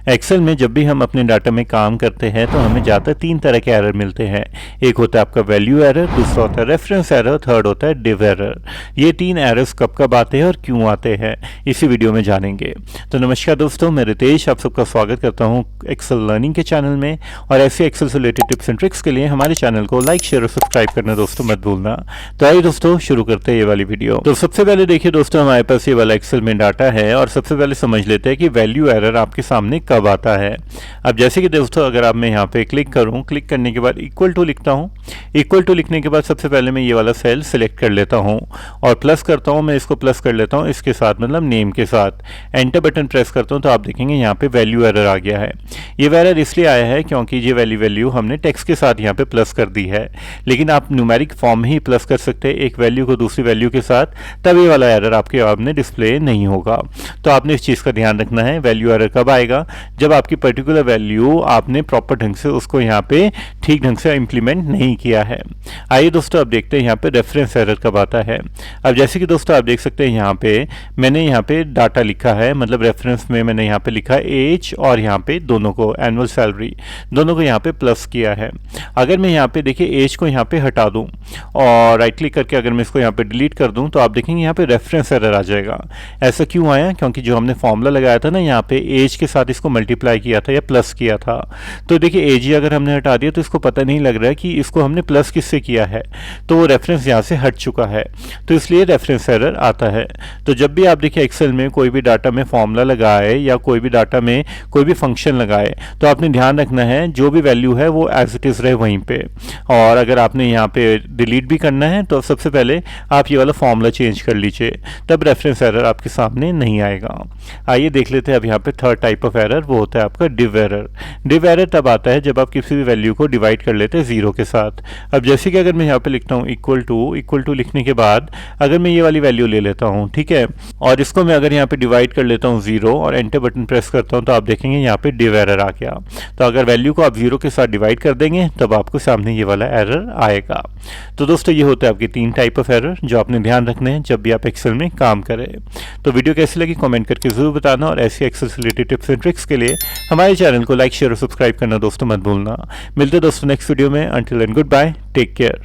Excel में जब भी हम अपने डाटा में काम करते हैं तो हमें ज़्यादातर 3 तरह के एरर मिलते हैं। एक होता है आपका वैल्यू एरर, दूसरा होता है रेफरेंस एरर, थर्ड होता है डिव एरर। ये 3 एरर्स कब कब आते हैं और क्यों आते हैं, इसी वीडियो में जानेंगे। तो नमस्कार दोस्तों, मैं रितेश आप सबका स्वागत करता हूँ एक्सेल लर्निंग के चैनल में। और ऐसे एक्सेल से रिलेटेड टिप्स एंड ट्रिक्स के लिए हमारे चैनल को लाइक, शेयर और सब्सक्राइब करना दोस्तों मत भूलना। तो आइए दोस्तों शुरू करते हैं ये वाली वीडियो। तो सबसे पहले देखिए दोस्तों, हमारे पास ये वाला एक्सेल में डाटा है और सबसे पहले समझ लेते हैं कि वैल्यू एरर आपके सामने कब आता है। अब जैसे कि दोस्तों अगर आप मैं यहाँ पे क्लिक करूँ, क्लिक करने के बाद इक्वल टू लिखता हूँ। इक्वल टू लिखने के बाद सबसे पहले मैं ये वाला सेल सिलेक्ट कर लेता हूँ और प्लस करता हूँ। मैं इसको प्लस कर लेता हूँ इसके साथ, मतलब नेम के साथ। एंटर बटन प्रेस करता हूँ तो आप देखेंगे यहाँ पे वैल्यू एरर आ गया है। ये एरर इसलिए आया है क्योंकि ये वैल्यू हमने टेक्स्ट के साथ यहाँ पे प्लस कर दी है, लेकिन आप न्यूमेरिक फॉर्म में ही प्लस कर सकते हैं एक वैल्यू को दूसरी वैल्यू के साथ, तब ये वाला एरर आपके सामने डिस्प्ले नहीं होगा। तो आपने इस चीज़ का ध्यान रखना है। वैल्यू एरर कब आएगा? जब आपकी पर्टिकुलर वैल्यू आपने प्रॉपर ढंग से उसको यहाँ पे ठीक ढंग से इम्प्लीमेंट नहीं किया है। आइए दोस्तों अब देखते हैं यहाँ पे रेफरेंस एरर कब आता है। अब जैसे कि दोस्तों आप देख सकते हैं यहाँ पे मैंने यहाँ पे डाटा लिखा है, मतलब रेफरेंस में मैंने यहाँ पे लिखा एज और यहाँ पे दोनों को एनुअल सैलरी दोनों को यहाँ पे प्लस किया है। अगर मैं यहाँ पे देखिए एज को यहाँ पे हटा दूँ और राइट क्लिक करके अगर मैं इसको यहाँ पे डिलीट कर दूँ तो आप देखेंगे यहाँ पे रेफरेंस एरर आ जाएगा। ऐसा क्यों आया? क्योंकि जो हमने फॉर्मूला लगाया था ना, यहाँ पे एज के साथ इसको मल्टीप्लाई किया था या प्लस किया था। तो देखिए एज ही अगर हमने हटा दिया तो इसको पता नहीं लग रहा है कि इसको हमने प्लस किससे किया है, तो वो रेफरेंस यहाँ से हट चुका है, तो इसलिए रेफरेंस एरर आता है। तो जब भी आप देखिए एक्सेल में कोई भी डाटा में फॉर्मूला लगाए या कोई भी डाटा में कोई भी फंक्शन लगाए तो आपने ध्यान रखना है जो भी वैल्यू है वो एज इट इज़ रहे वहीं पे। और अगर आपने यहाँ पे डिलीट भी करना है तो सबसे पहले आप ये वाला फॉर्मूला चेंज कर लीजिए, तब रेफरेंस एरर आपके सामने नहीं आएगा। आइए देख लेते हैं अब यहाँ पे थर्ड टाइप ऑफ एरर, वो होता है आपका डिव एरर। डिव एरर तब आता है जब आप किसी भी वैल्यू को डिवाइड कर लेते हैं जीरो के साथ। अब जैसे कि अगर मैं यहाँ पे लिखता हूँ इक्वल टू लिखने के बाद अगर मैं ये वाली वैल्यू ले लेता हूँ, ठीक है, और इसको मैं अगर यहाँ पे डिवाइड कर लेता हूँ जीरो और एंटर बटन प्रेस करता हूँ तो आप देखेंगे यहाँ पे डिव एरर आ गया। तो अगर वैल्यू को आप जीरो के साथ डिवाइड कर देंगे तब आपको सामने ये वाला एरर आएगा। तो दोस्तों ये होता है आपके 3 टाइप ऑफ एरर जो आपने ध्यान रखने हैं जब भी आप एक्सेल में काम करें। तो वीडियो कैसी लगी कमेंट करके जरूर बताना और ऐसी एक्सेल से रिलेटेड टिप्स एंड ट्रिक्स के लिए हमारे चैनल को लाइक, शेयर और सब्सक्राइब करना दोस्तों मत भूलना। मिलते दोस्तों नेक्स्ट वीडियो में। Until and good bye, take care.